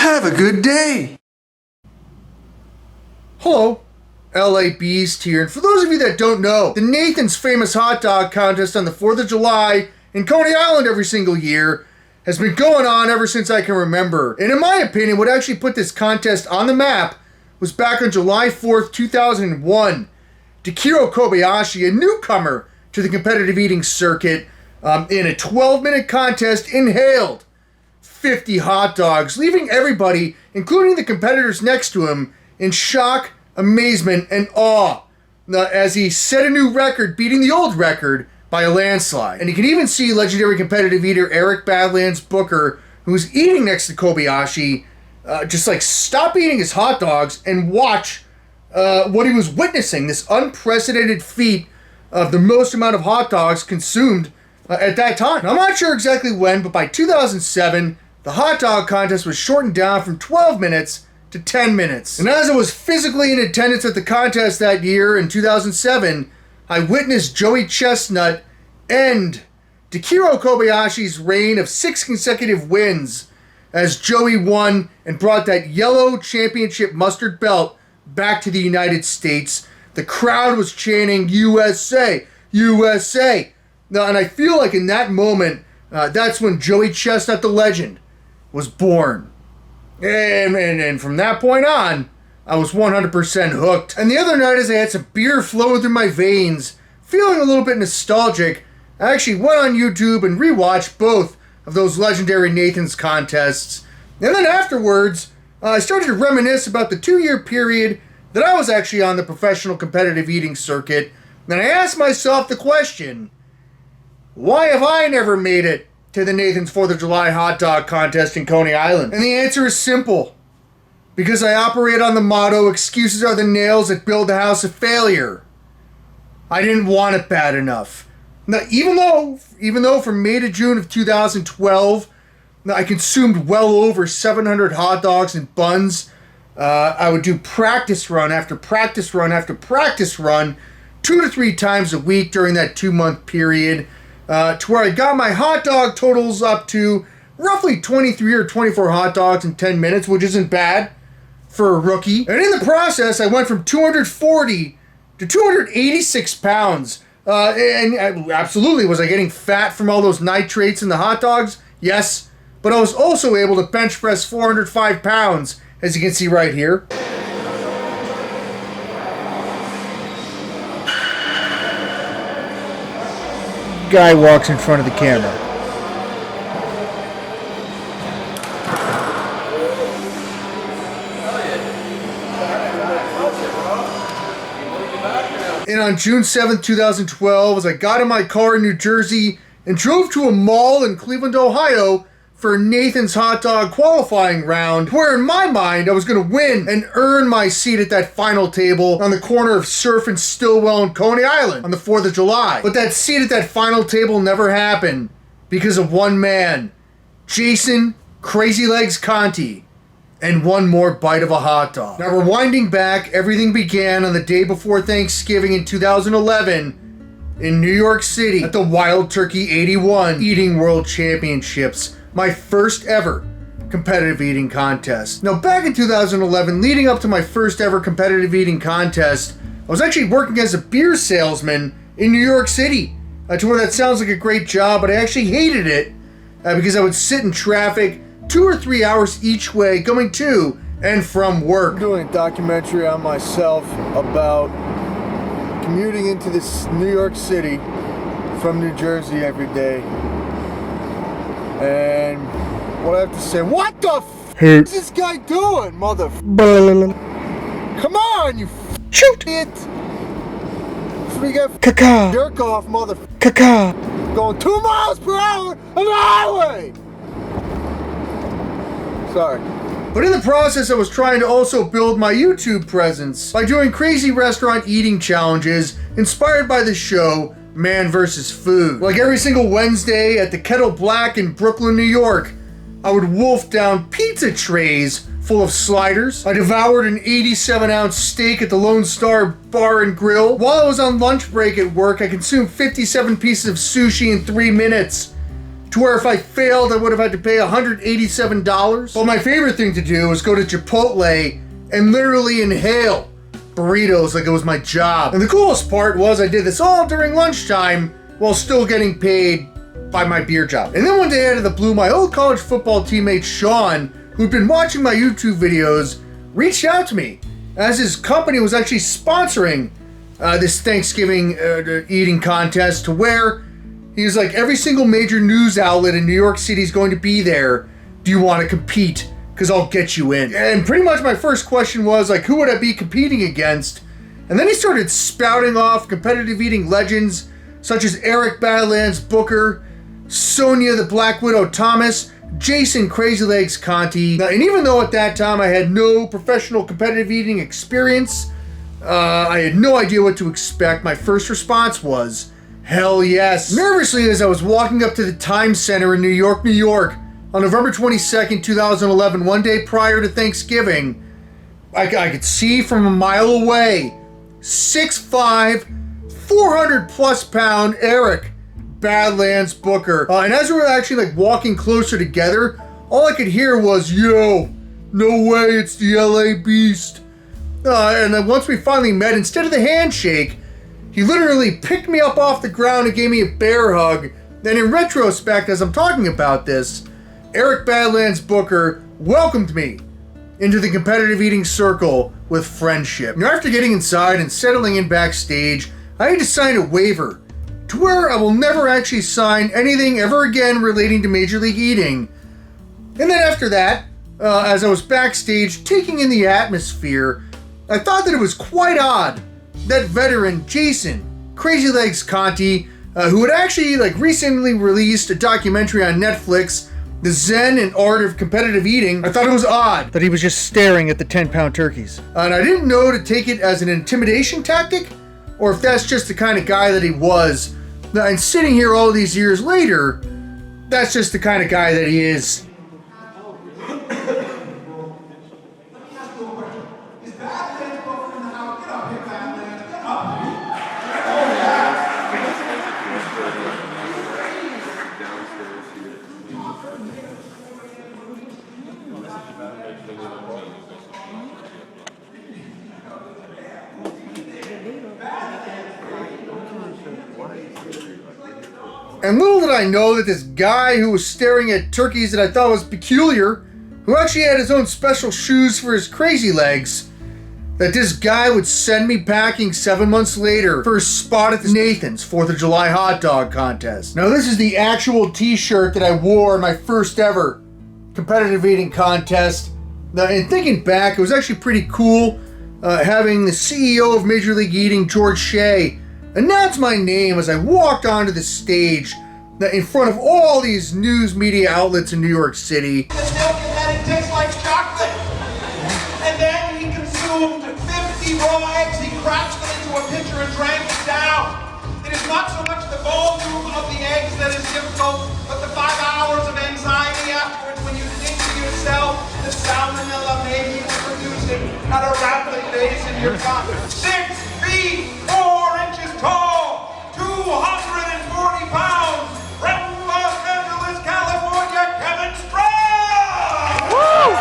Have a good day. Hello, LA Beast here, and for those of you that don't know, the Nathan's Famous Hot Dog Contest on the 4th of July in Coney Island every single year has been going on ever since I can remember. And in my opinion, what actually put this contest on the map was back on July 4th, 2001. Takeru Kobayashi, a newcomer to the competitive eating circuit, in a 12-minute contest, inhaled 50 hot dogs, leaving everybody, including the competitors next to him, in shock, amazement, and awe as he set a new record, beating the old record by a landslide. And you can even see legendary competitive eater Eric Badlands Booker, who's eating next to Kobayashi, just like stop eating his hot dogs and watch what he was witnessing, this unprecedented feat of the most amount of hot dogs consumed at that time. Now, I'm not sure exactly when, but by 2007, the hot dog contest was shortened down from 12 minutes to 10 minutes. And as I was physically in attendance at the contest that year in 2007, I witnessed Joey Chestnut end Takeru Kobayashi's reign of 6 consecutive wins as Joey won and brought that yellow championship mustard belt back to the United States. The crowd was chanting, USA, USA. Now, and I feel like in that moment, that's when Joey Chestnut, the legend, was born. And from that point on, I was 100% hooked. And the other night, as I had some beer flowing through my veins, feeling a little bit nostalgic, I actually went on YouTube and rewatched both of those legendary Nathan's contests. And then afterwards, I started to reminisce about the 2-year period that I was actually on the professional competitive eating circuit. And I asked myself the question, why have I never made it to the Nathan's 4th of July hot dog contest in Coney Island? And the answer is simple. Because I operate on the motto, excuses are the nails that build the house of failure. I didn't want it bad enough. Now, even though from May to June of 2012, I consumed well over 700 hot dogs and buns, I would do practice run after practice run after practice run 2 to 3 times a week during that 2-month period, to where I got my hot dog totals up to roughly 23 or 24 hot dogs in 10 minutes, which isn't bad for a rookie. And in the process, I went from 240 to 286 pounds. And absolutely, was I getting fat from all those nitrates in the hot dogs? Yes. But I was also able to bench press 405 pounds, as you can see right here. Guy walks in front of the camera. And on June 7th, 2012, as I got in my car in New Jersey and drove to a mall in Cleveland, Ohio for Nathan's hot dog qualifying round, where in my mind I was going to win and earn my seat at that final table on the corner of Surf and Stillwell and Coney Island on the 4th of July. But that seat at that final table never happened because of one man, Jason Crazy Legs Conti, and one more bite of a hot dog. Now, rewinding back, everything began on the day before Thanksgiving in 2011 in New York City at the Wild Turkey 81 Eating World Championships, my first ever competitive eating contest. Now, back in 2011, leading up to my first ever competitive eating contest, I was actually working as a beer salesman in New York City. To where that sounds like a great job, but I actually hated it because I would sit in traffic 2 or 3 hours each way going to and from work. I'm doing a documentary on myself about commuting into this New York City from New Jersey every day. And what I have to say, what the f*** is this guy doing, mother Come on, you shoot it! We got caca jerk off, mother caca going 2 miles per hour on the highway! Sorry. But in the process, I was trying to also build my YouTube presence by doing crazy restaurant eating challenges inspired by the show Man vs. Food. Like every single Wednesday at the Kettle Black in Brooklyn, New York, I would wolf down pizza trays full of sliders. I devoured an 87-ounce steak at the Lone Star Bar and Grill. While I was on lunch break at work, I consumed 57 pieces of sushi in 3 minutes, to to where if I failed, I would have had to pay $187. But my favorite thing to do was go to Chipotle and literally inhale burritos like it was my job. And the coolest part was I did this all during lunchtime while still getting paid by my beer job. And then one day out of the blue, my old college football teammate Sean, who'd been watching my YouTube videos, reached out to me as his company was actually sponsoring this Thanksgiving eating contest, to where he was like, every single major news outlet in New York City is going to be there. Do you want to compete? Because I'll get you in. And pretty much my first question was like, who would I be competing against? And then he started spouting off competitive eating legends such as Eric Badlands Booker, Sonia the Black Widow Thomas, Jason Crazy Legs Conti. Now, and even though at that time I had no professional competitive eating experience, I had no idea what to expect, my first response was, hell yes. Nervously, as I was walking up to the Times Center in New York, on November 22nd, 2011, one day prior to Thanksgiving, I could see from a mile away 6'5", 400 plus pound Eric Badlands Booker. And as we were actually like walking closer together, all I could hear was, yo, no way, it's the LA Beast. And then once we finally met, instead of the handshake, he literally picked me up off the ground and gave me a bear hug. And in retrospect, as I'm talking about this, Eric Badlands Booker welcomed me into the competitive eating circle with friendship. Now, after getting inside and settling in backstage, I had to sign a waiver to where I will never actually sign anything ever again relating to Major League Eating. And then after that, as I was backstage taking in the atmosphere, I thought that it was quite odd that veteran Jason Crazy Legs Conti, who had actually recently released a documentary on Netflix, The Zen and Art of Competitive Eating, I thought it was odd that he was just staring at the 10-pound turkeys. And I didn't know to take it as an intimidation tactic, or if that's just the kind of guy that he was. And sitting here all these years later, that's just the kind of guy that he is. And little did I know that this guy who was staring at turkeys that I thought was peculiar, who actually had his own special shoes for his crazy legs, that this guy would send me packing 7 months later for a spot at the Nathan's 4th of July hot dog contest. Now, this is the actual t-shirt that I wore in my first ever competitive eating contest. Now, and thinking back, it was actually pretty cool having the CEO of Major League Eating, George Shea, announce my name as I walked onto the stage in front of all these news media outlets in New York City. The milk and then it tastes like chocolate. And then he consumed 50 raw eggs. He cracked them into a pitcher and drank it down. It is not so much the volume of the eggs that is difficult, but the 5 hours of anxiety afterwards when you think to yourself the salmonella may be producing at a rapid pace in your tongue. 6 feet 4 inches tall, 240 pounds, from Los Angeles, California, Kevin Strong! Woo!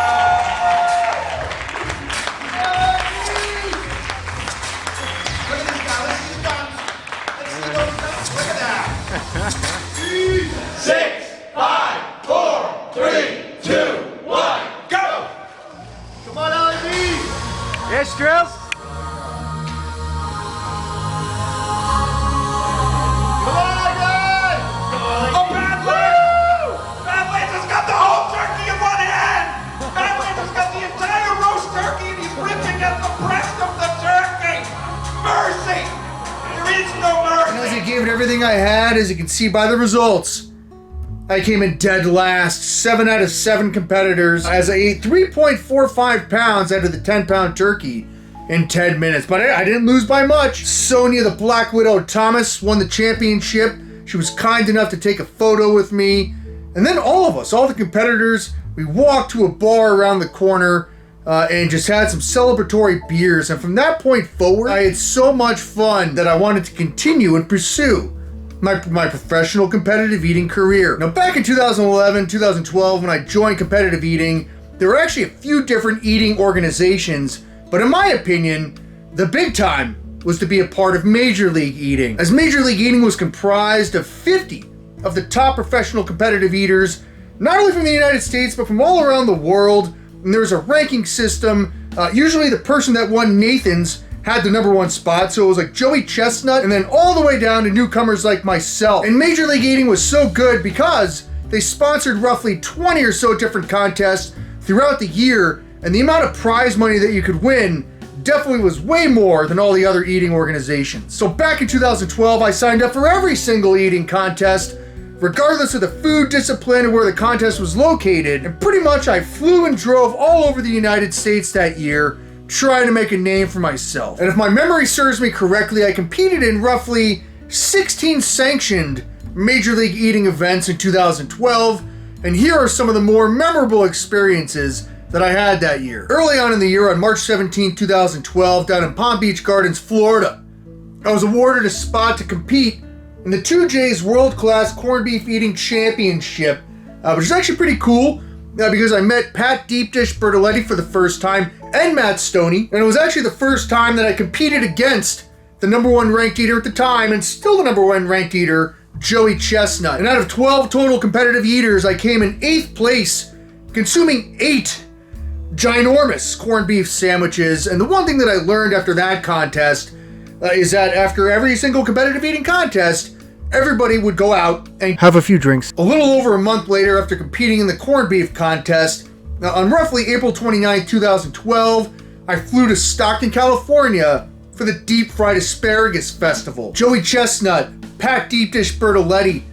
Look at this guy, let's see his guns. Let's see those guns, look at that. 6, 5, 4, 3, 2, 1, go! Come on, LAB! Yes, Drills? Gave it everything I had, as you can see by the results. I came in dead last, 7 out of 7 competitors, as I ate 3.45 pounds out of the 10-pound turkey in 10 minutes. But I didn't lose by much. Sonia the Black Widow Thomas won the championship. She was kind enough to take a photo with me. And then all of us, all the competitors, we walked to a bar around the corner and just had some celebratory beers. And from that point forward, I had so much fun that I wanted to continue and pursue my professional competitive eating career. Now, back in 2011, 2012, when I joined competitive eating, there were actually a few different eating organizations, but in my opinion, the big time was to be a part of Major League Eating, as Major League Eating was comprised of 50 of the top professional competitive eaters, not only from the United States, but from all around the world. And there was a ranking system. Usually the person that won Nathan's had the #1 spot, so it was like Joey Chestnut, and then all the way down to newcomers like myself. And Major League Eating was so good because they sponsored roughly 20 or so different contests throughout the year, and the amount of prize money that you could win definitely was way more than all the other eating organizations. So back in 2012, I signed up for every single eating contest, regardless of the food discipline and where the contest was located. And pretty much I flew and drove all over the United States that year, trying to make a name for myself. And if my memory serves me correctly, I competed in roughly 16 sanctioned Major League Eating events in 2012, and here are some of the more memorable experiences that I had that year. Early on in the year, on March 17, 2012, down in Palm Beach Gardens, Florida, I was awarded a spot to compete in the 2J's World Class Corned Beef Eating Championship, which is actually pretty cool because I met Pat Deep Dish Bertoletti for the first time and Matt Stoney, and it was actually the first time that I competed against the #1 ranked eater at the time, and still the #1 ranked eater, Joey Chestnut. And out of 12 total competitive eaters, I came in 8th place, consuming 8 ginormous corned beef sandwiches. And the one thing that I learned after that contest is that after every single competitive eating contest, everybody would go out and have a few drinks. A little over a month later, after competing in the corned beef contest, on roughly April 29, 2012, I flew to Stockton, California for the Deep Fried Asparagus Festival. Joey Chestnut, Pat Deep Dish Bertoletti,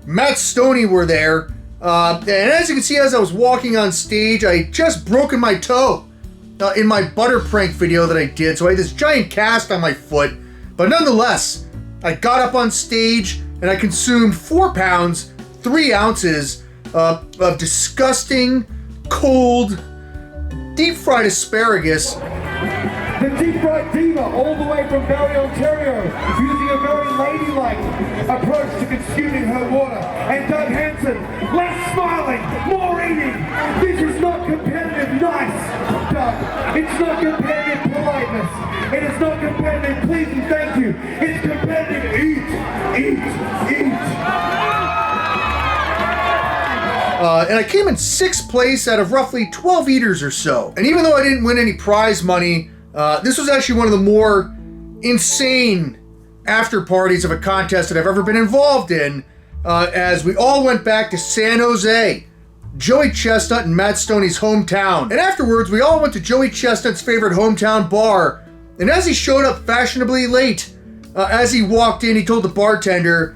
Matt Stoney were there. And as you can see, as I was walking on stage, I had just broken my toe in my butter prank video that I did. So I had this giant cast on my foot. But nonetheless, I got up on stage and I consumed 4 pounds, 3 ounces of disgusting, cold, deep fried asparagus. The deep fried diva, all the way from Barrie, Ontario, using a very ladylike approach to consuming her water. And Doug Hansen, less smiling, more eating. This is not competitive nice, Doug. It's not competitive politeness. It is not competitive please and thank you. It's competitive eat. And I came in 6th place out of roughly 12 eaters or so. And even though I didn't win any prize money, this was actually one of the more insane after parties of a contest that I've ever been involved in, as we all went back to San Jose, Joey Chestnut and Matt Stoney's hometown. And afterwards, we all went to Joey Chestnut's favorite hometown bar. And as he showed up fashionably late, as he walked in, he told the bartender,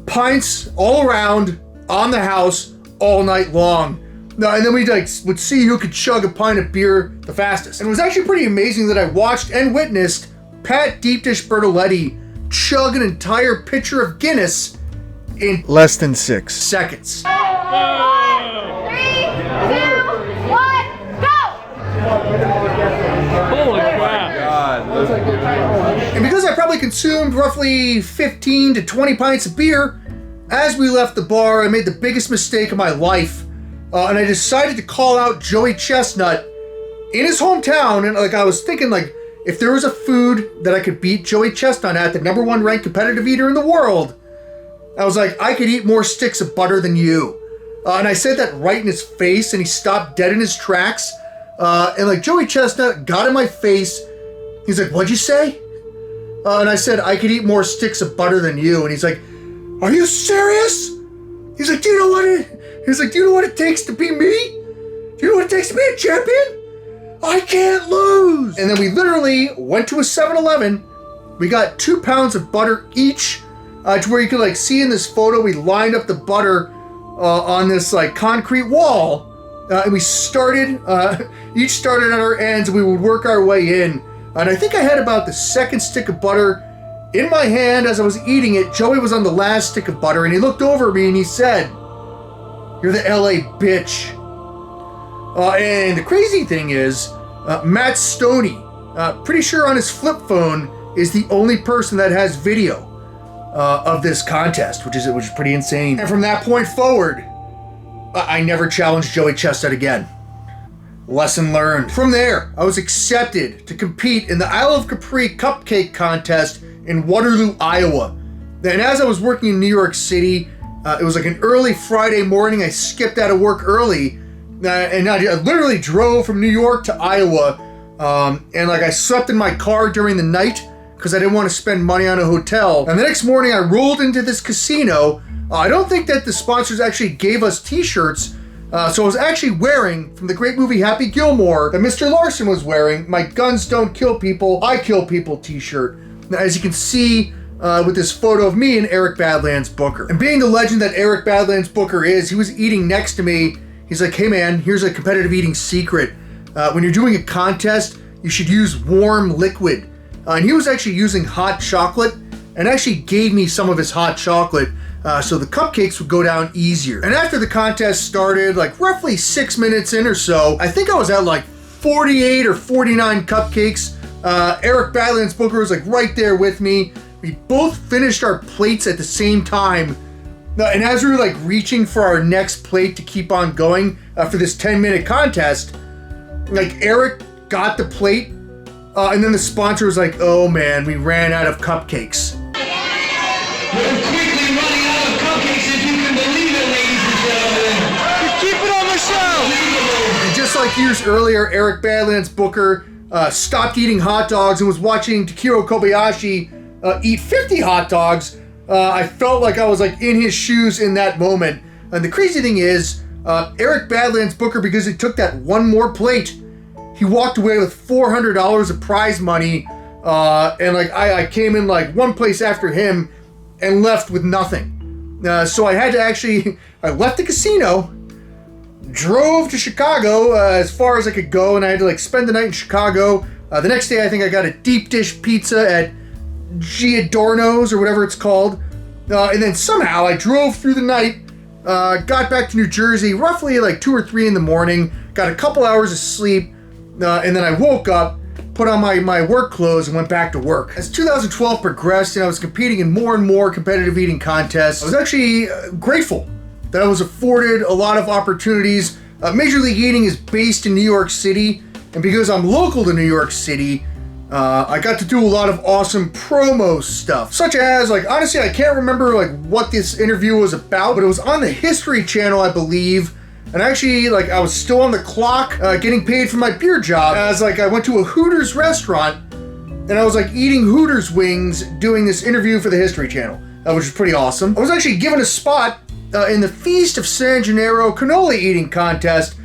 pints all around, on the house, all night long. And then we would see who could chug a pint of beer the fastest. And it was actually pretty amazing that I watched and witnessed Pat Deep Dish Bertoletti chug an entire pitcher of Guinness in less than 6 seconds. 3, 2, 1, go! Holy crap. God. And because I probably consumed roughly 15 to 20 pints of beer, as we left the bar, I made the biggest mistake of my life. And I decided to call out Joey Chestnut in his hometown. And I was thinking, if there was a food that I could beat Joey Chestnut at, the #1 ranked competitive eater in the world, I was like, I could eat more sticks of butter than you. And I said that right in his face, and he stopped dead in his tracks. And Joey Chestnut got in my face. He's like, what'd you say? And I said, I could eat more sticks of butter than you. And he's like, are you serious? He's like, do you know what it takes to be me? Do you know what it takes to be a champion? I can't lose. And then we literally went to a 7-Eleven. We got 2 pounds of butter each, to where you could see in this photo, we lined up the butter on this concrete wall. And we started, each started at our ends, and we would work our way in. And I think I had about the 2nd stick of butter in my hand as I was eating it. Joey was on the last stick of butter, and he looked over at me and he said, you're the LA bitch. And the crazy thing is, Matt Stoney, pretty sure on his flip phone, is the only person that has video of this contest, which is pretty insane. And from that point forward, I never challenged Joey Chestnut again. Lesson learned. From there, I was accepted to compete in the Isle of Capri Cupcake contest in Waterloo, Iowa. And as I was working in New York City, it was like an early Friday morning. I skipped out of work early, and I literally drove from New York to Iowa. And like I slept in my car during the night because I didn't want to spend money on a hotel. And the next morning, I rolled into this casino. I don't think that the sponsors actually gave us t-shirts. So I was actually wearing, from the great movie Happy Gilmore, that Mr. Larson was wearing, my Guns Don't Kill People, I Kill People t-shirt. Now, as you can see with this photo of me and Eric Badlands Booker. And being the legend that Eric Badlands Booker is, he was eating next to me. He's like, hey man, here's a competitive eating secret. When you're doing a contest, you should use warm liquid. And he was actually using hot chocolate and actually gave me some of his hot chocolate so the cupcakes would go down easier. And after the contest started, like roughly 6 minutes in or so, I think I was at like 48 or 49 cupcakes. Eric Badlands Booker was like right there with me. We both finished our plates at the same time. And as we were like reaching for our next plate to keep on going for this 10-minute contest, like Eric got the plate and then the sponsor was like, oh man, we ran out of cupcakes. We're quickly running out of cupcakes, if you can believe it, ladies and gentlemen. Keep it on the show. And just like years earlier, Eric Badlands Booker stopped eating hot dogs and was watching Takeru Kobayashi eat 50 hot dogs. I felt like I was like in his shoes in that moment. And the crazy thing is, Eric Badlands Booker, because he took that one more plate, he walked away with $400 of prize money. And like I came in like one place after him and left with nothing. So I had to actually, I left the casino, drove to Chicago as far as I could go, and I had to like spend the night in Chicago. The next day I think I got a deep dish pizza at Giordano's or whatever it's called. And then somehow I drove through the night, got back to New Jersey roughly like 2 or 3 in the morning, got a couple hours of sleep, and then I woke up, put on my work clothes, and went back to work. As 2012 progressed and I was competing in more and more competitive eating contests, I was actually grateful that I was afforded a lot of opportunities. Major League Eating is based in New York City, and because I'm local to New York City, I got to do a lot of awesome promo stuff, such as, like, honestly, I can't remember like what this interview was about, but it was on the History Channel, I believe. And actually, like, I was still on the clock, getting paid for my beer job, as like I went to a Hooters restaurant, and I was like eating Hooters wings, doing this interview for the History Channel, which is pretty awesome. I was actually given a spot in the Feast of San Gennaro cannoli eating contest,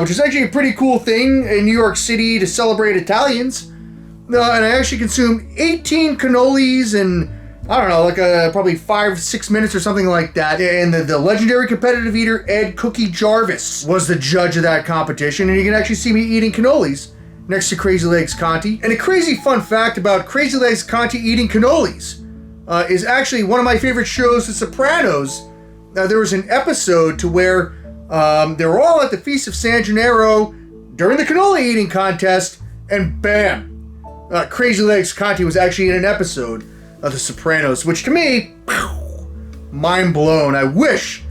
which is actually a pretty cool thing in New York City to celebrate Italians. And I actually consumed 18 cannolis in, I don't know, like probably 5-6 minutes or something like that. And the legendary competitive eater Ed Cookie Jarvis was the judge of that competition. And you can actually see me eating cannolis next to Crazy Legs Conti. And a crazy fun fact about Crazy Legs Conti eating cannolis is actually one of my favorite shows, The Sopranos. There was an episode to where they were all at the Feast of San Gennaro during the cannoli eating contest, and bam! Crazy Legs Conti was actually in an episode of The Sopranos, which to me, mind blown. I wish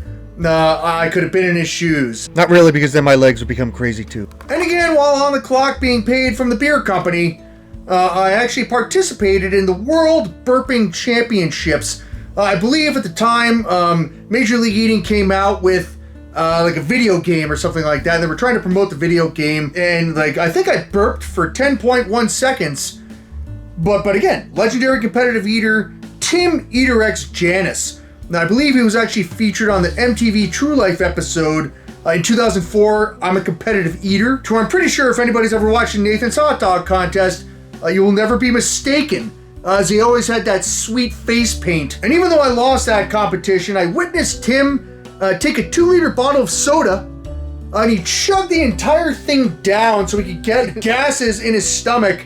I could have been in his shoes. Not really, because then my legs would become crazy too. And again, while on the clock being paid from the beer company, I actually participated in the World Burping Championships. I believe at the time, Major League Eating came out with like a video game or something like that. And they were trying to promote the video game, and like I think I burped for 10.1 seconds. But again, legendary competitive eater Tim Eater-X Janis. Now I believe he was actually featured on the MTV True Life episode in 2004. I'm a competitive eater. So I'm pretty sure if anybody's ever watched Nathan's Hot Dog Contest, you will never be mistaken, as he always had that sweet face paint. And even though I lost that competition, I witnessed Tim take a 2-liter bottle of soda, and he chugged the entire thing down so he could get gases in his stomach,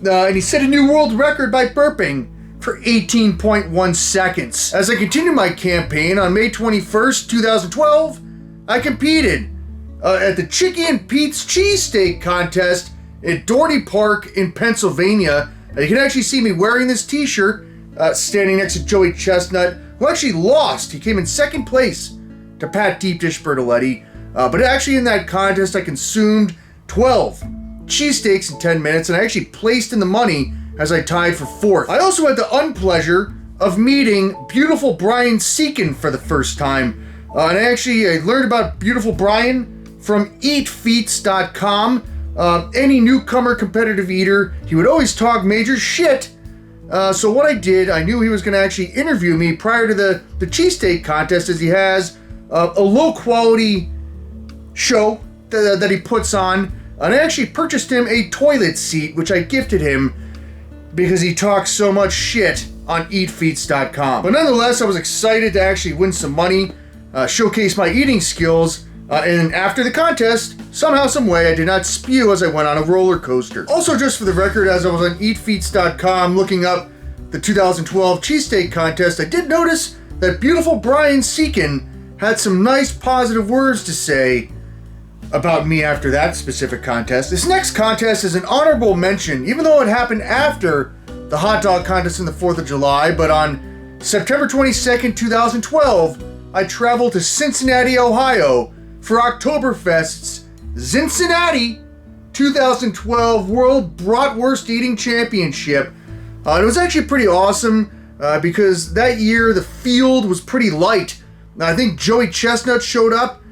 and he set a new world record by burping for 18.1 seconds. As I continued my campaign, on May 21st, 2012, I competed at the Chicky and Pete's Cheesesteak contest at Doherty Park in Pennsylvania. You can actually see me wearing this t-shirt. standing next to Joey Chestnut, who actually lost. He came in second place to Pat Deep Dish Bertoletti. But actually in that contest, I consumed 12 cheesesteaks in 10 minutes, and I actually placed in the money as I tied for fourth. I also had the unpleasure of meeting beautiful Brian Seekin for the first time. And I learned about beautiful Brian from eatfeats.com. Any newcomer competitive eater, he would always talk major shit. So what I did, I knew he was going to actually interview me prior to the cheesesteak contest, as he has a low quality show that he puts on. And I actually purchased him a toilet seat, which I gifted him because he talks so much shit on eatfeats.com. But nonetheless, I was excited to actually win some money, showcase my eating skills, and after the contest, somehow, some way, I did not spew as I went on a roller coaster. Also, just for the record, as I was on eatfeats.com looking up the 2012 cheesesteak contest, I did notice that beautiful Brian Seekin had some nice positive words to say about me after that specific contest. This next contest is an honorable mention, even though it happened after the hot dog contest on the 4th of July, but on September 22nd, 2012, I traveled to Cincinnati, Ohio for Oktoberfest's Cincinnati 2012 World Bratwurst Eating Championship. It was actually pretty awesome because that year the field was pretty light. I think Joey Chestnut showed up,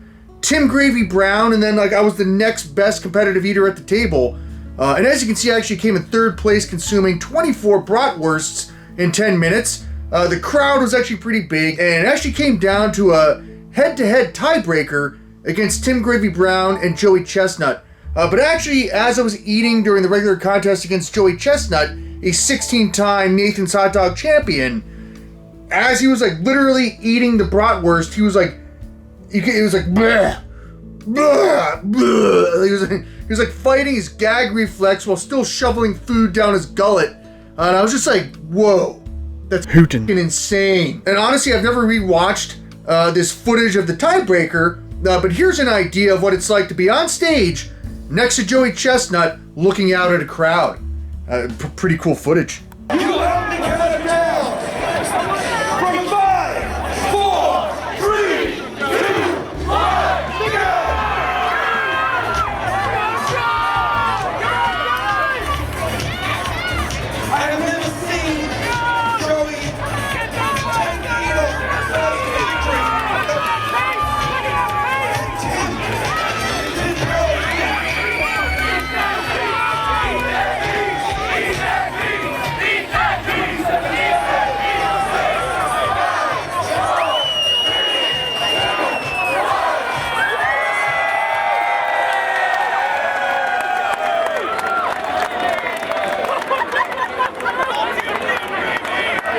Tim Gravy Brown, and then I was the next best competitive eater at the table. And as you can see, I actually came in third place, consuming 24 bratwursts in 10 minutes. The crowd was actually pretty big, and it actually came down to a head-to-head tiebreaker against Tim Gravy Brown and Joey Chestnut. But actually, as I was eating during the regular contest against Joey Chestnut, a 16-time Nathan's Hot Dog champion, as he was literally eating the bratwurst, he was it was bleh, bleh, bleh. He was fighting his gag reflex while still shoveling food down his gullet. And I was just whoa, that's hootin' insane. And honestly, I've never rewatched this footage of the tiebreaker, but here's an idea of what it's like to be on stage next to Joey Chestnut looking out at a crowd. Pretty cool footage. You help me count it down. From 5, 4, 3, 2, 1, go! I have never seen Joey take the needle for victory.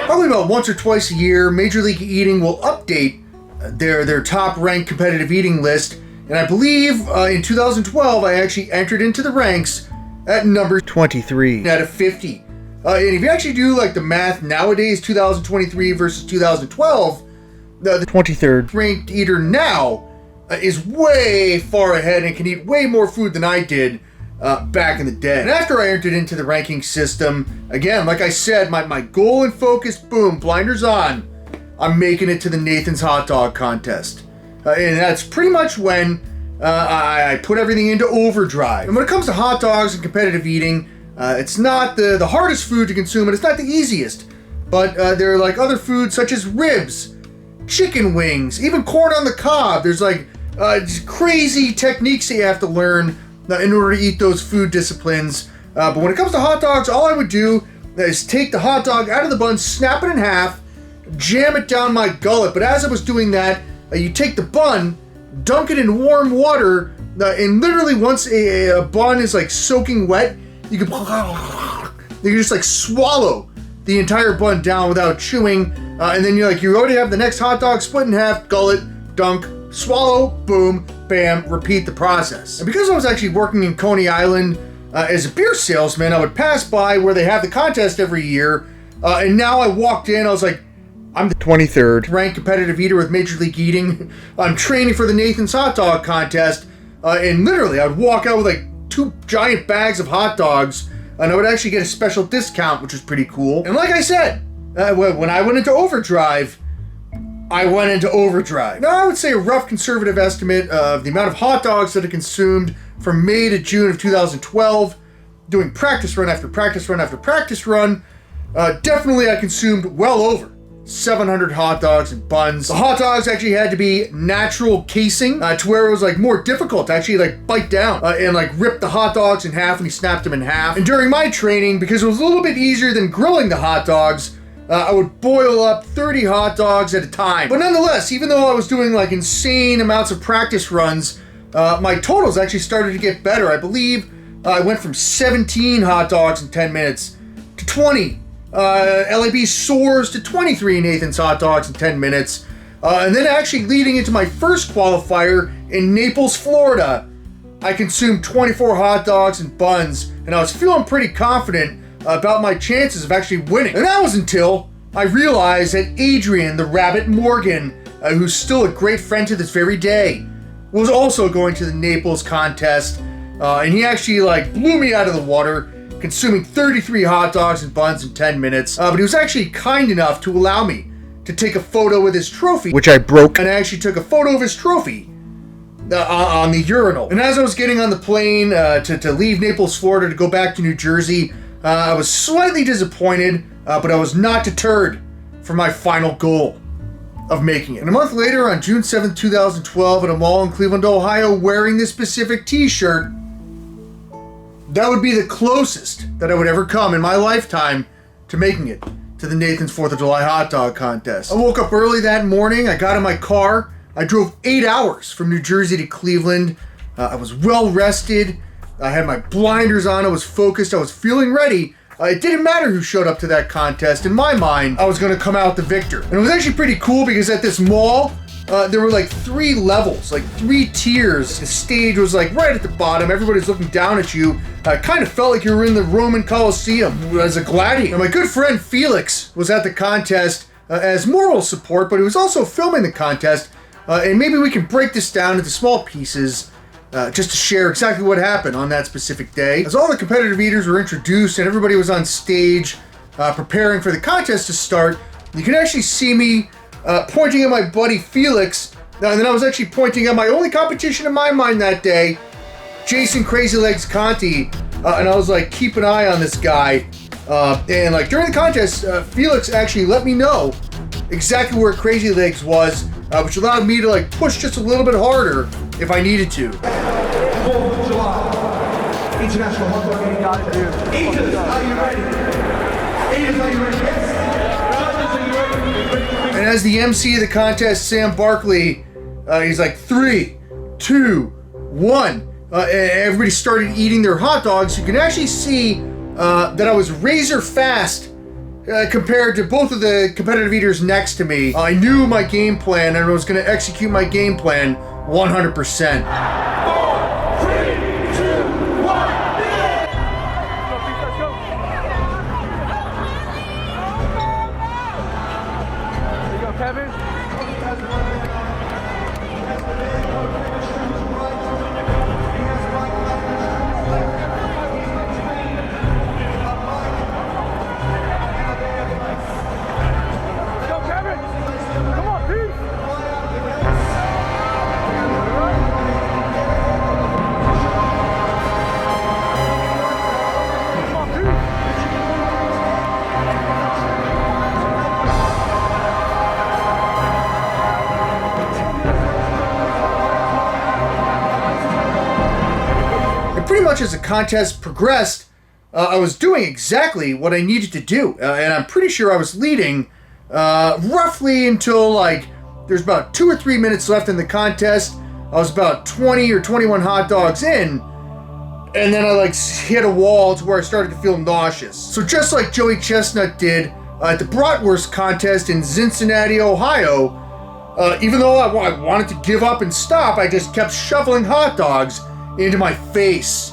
Probably about once or twice a year, Major League Eating will update their top-ranked competitive eating list, and I believe in 2012 I actually entered into the ranks at number 23 out of 50. And if you actually do the math nowadays, 2023 versus 2012, the 23rd ranked eater now is way far ahead and can eat way more food than I did back in the day. And after I entered into the ranking system, again, like I said, my goal and focus, boom, blinders on, I'm making it to the Nathan's Hot Dog Contest. And that's pretty much when I put everything into overdrive. And when it comes to hot dogs and competitive eating, it's not the hardest food to consume, and it's not the easiest. But there are other foods such as ribs, chicken wings, even corn on the cob. There's just crazy techniques that you have to learn in order to eat those food disciplines. But when it comes to hot dogs, all I would do is take the hot dog out of the bun, snap it in half, jam it down my gullet. But as I was doing that, you take the bun, dunk it in warm water, and literally once a bun is soaking wet, you can just swallow the entire bun down without chewing, and then you already have the next hot dog split in half, gullet, dunk, swallow, boom, bam, repeat the process. And because I was actually working in Coney Island as a beer salesman, I would pass by where they have the contest every year, and now I walked in, I was I'm the 23rd ranked competitive eater with Major League Eating. I'm training for the Nathan's Hot Dog Contest, and literally I'd walk out with 2 giant bags of hot dogs, and I would actually get a special discount, which was pretty cool. And like I said, When I went into overdrive, I went into overdrive. Now, I would say a rough conservative estimate of the amount of hot dogs that I consumed from May to June of 2012, doing practice run after practice run after practice run. Definitely I consumed well over 700 hot dogs and buns. The hot dogs actually had to be natural casing to where it was like more difficult to actually like bite down and like rip the hot dogs in half, and he snapped them in half. And during my training, because it was a little bit easier than grilling the hot dogs, I would boil up 30 hot dogs at a time. But nonetheless, even though I was doing like insane amounts of practice runs, my totals actually started to get better. I believe I went from 17 hot dogs in 10 minutes to 20. LAB soars to 23 Nathan's hot dogs in 10 minutes. And then actually leading into my first qualifier in Naples, Florida, I consumed 24 hot dogs and buns, and I was feeling pretty confident about my chances of actually winning. And that was until I realized that Adrian, the Rabbit Morgan, who's still a great friend to this very day, was also going to the Naples contest. And he actually like blew me out of the water, consuming 33 hot dogs and buns in 10 minutes. But he was actually kind enough to allow me to take a photo with his trophy, which I broke. And I actually took a photo of his trophy on the urinal. And as I was getting on the plane to leave Naples, Florida to go back to New Jersey, I was slightly disappointed, but I was not deterred from my final goal of making it. And a month later, on June 7th, 2012, at a mall in Cleveland, Ohio, wearing this specific t-shirt, that would be the closest that I would ever come in my lifetime to making it to the Nathan's 4th of July hot dog contest. I woke up early that morning, I got in my car, I drove 8 hours from New Jersey to Cleveland. I was well rested, I had my blinders on, I was focused, I was feeling ready. It didn't matter who showed up to that contest. In my mind, I was going to come out the victor. And it was actually pretty cool because at this mall, there were like 3 levels, like 3 tiers. The stage was like right at the bottom. Everybody's looking down at you. Kind of felt like you were in the Roman Colosseum as a gladiator. And my good friend Felix was at the contest as moral support, but he was also filming the contest. And maybe we can break this down into small pieces just to share exactly what happened on that specific day. As all the competitive eaters were introduced and everybody was on stage preparing for the contest to start, you can actually see me pointing at my buddy Felix, and then I was actually pointing at my only competition in my mind that day, Jason Crazy Legs Conti, and I was like, keep an eye on this guy. And like during the contest, Felix actually let me know exactly where Crazy Legs was, which allowed me to like push just a little bit harder if I needed to. 4th of July, International Hot Dog Eating Contest. Eaters, are you ready? Eaters, are you ready? Yes. Judges, are you ready? And as the MC of the contest, Sam Barkley, he's like 3, 2, 1. And everybody started eating their hot dogs. You can actually see that I was razor fast compared to both of the competitive eaters next to me. I knew my game plan and I was going to execute my game plan 100%. As the contest progressed, I was doing exactly what I needed to do, and I'm pretty sure I was leading roughly until like there's about 2 or 3 minutes left in the contest. I was about 20 or 21 hot dogs in, and then I like hit a wall to where I started to feel nauseous. So just like Joey Chestnut did at the Bratwurst contest in Cincinnati, Ohio, even though I wanted to give up and stop, I just kept shoveling hot dogs into my face.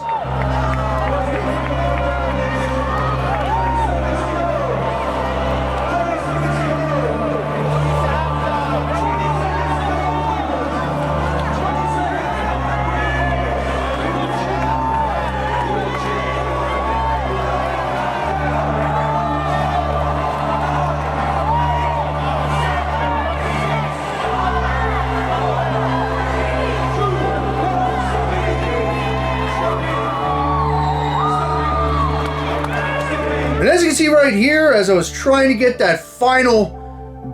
as you can see right here, as I was trying to get that final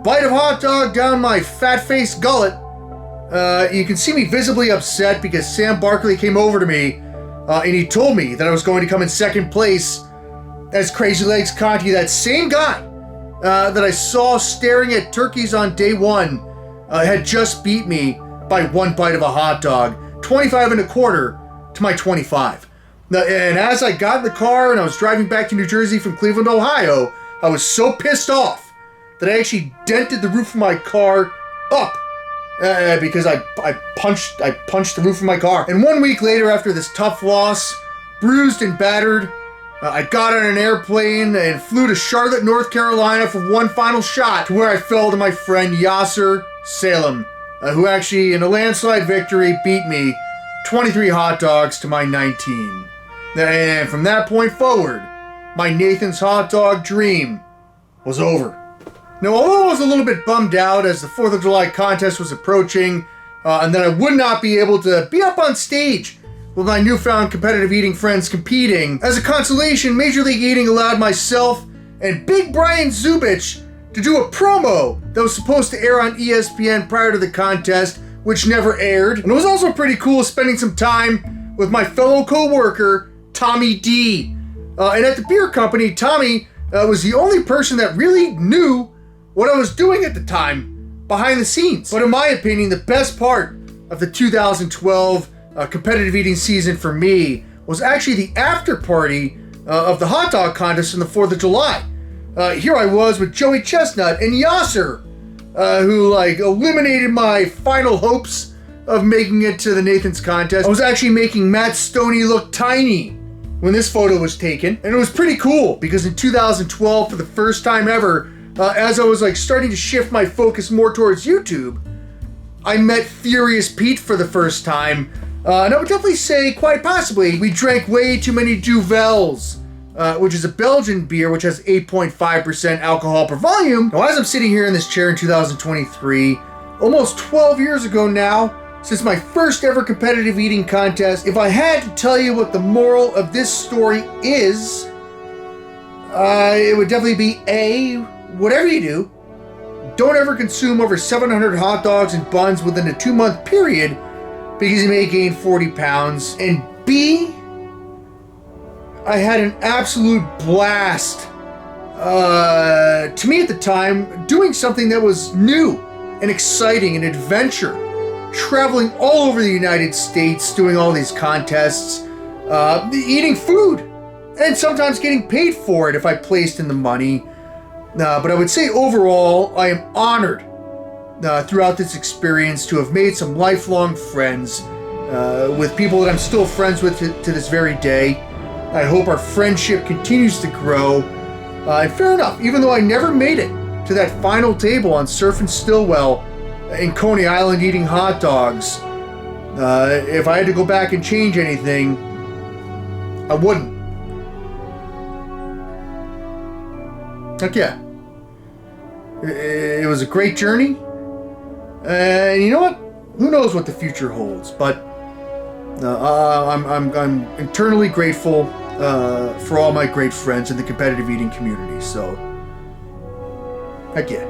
bite of hot dog down my fat-faced gullet, you can see me visibly upset because Sam Barkley came over to me and he told me that I was going to come in second place as Crazy Legs Conti, that same guy that I saw staring at turkeys on day one, had just beat me by one bite of a hot dog, 25 and a quarter to my 25. Now, and as I got in the car and I was driving back to New Jersey from Cleveland, Ohio, I was so pissed off that I actually dented the roof of my car up because I punched the roof of my car. And 1 week later, after this tough loss, bruised and battered, I got on an airplane and flew to Charlotte, North Carolina for one final shot, to where I fell to my friend Yasser Salem, who actually, in a landslide victory, beat me 23 hot dogs to my 19. And from that point forward, my Nathan's hot dog dream was over. Now, although I was a little bit bummed out as the 4th of July contest was approaching, and that I would not be able to be up on stage with my newfound competitive eating friends competing, as a consolation, Major League Eating allowed myself and Big Brian Zubich to do a promo that was supposed to air on ESPN prior to the contest, which never aired. And it was also pretty cool spending some time with my fellow co-worker, Tommy D. And at the beer company, Tommy was the only person that really knew what I was doing at the time behind the scenes. But in my opinion, the best part of the 2012 competitive eating season for me was actually the after party of the hot dog contest on the 4th of July. Here I was with Joey Chestnut and Yasser, who eliminated my final hopes of making it to the Nathan's contest. I was actually making Matt Stoney look tiny when this photo was taken, and it was pretty cool because in 2012, for the first time ever, as I was starting to shift my focus more towards YouTube, I met Furious Pete for the first time, and I would definitely say, quite possibly, we drank way too many Duvels, which is a Belgian beer which has 8.5% alcohol per volume. Now, as I'm sitting here in this chair in 2023, almost 12 years ago now, since my first ever competitive eating contest, if I had to tell you what the moral of this story is, it would definitely be A, whatever you do, don't ever consume over 700 hot dogs and buns within a 2-month period because you may gain 40 pounds. And B, I had an absolute blast, to me at the time, doing something that was new and exciting, an adventure. Traveling all over the United States, doing all these contests, eating food, and sometimes getting paid for it if I placed in the money. But I would say overall, I am honored throughout this experience to have made some lifelong friends with people that I'm still friends with to this very day. I hope our friendship continues to grow. And fair enough, even though I never made it to that final table on Surf and Stillwell in Coney Island eating hot dogs, if I had to go back and change anything, I wouldn't. Heck yeah. It was a great journey. And you know what? Who knows what the future holds, but I'm eternally grateful for all my great friends in the competitive eating community, so heck yeah.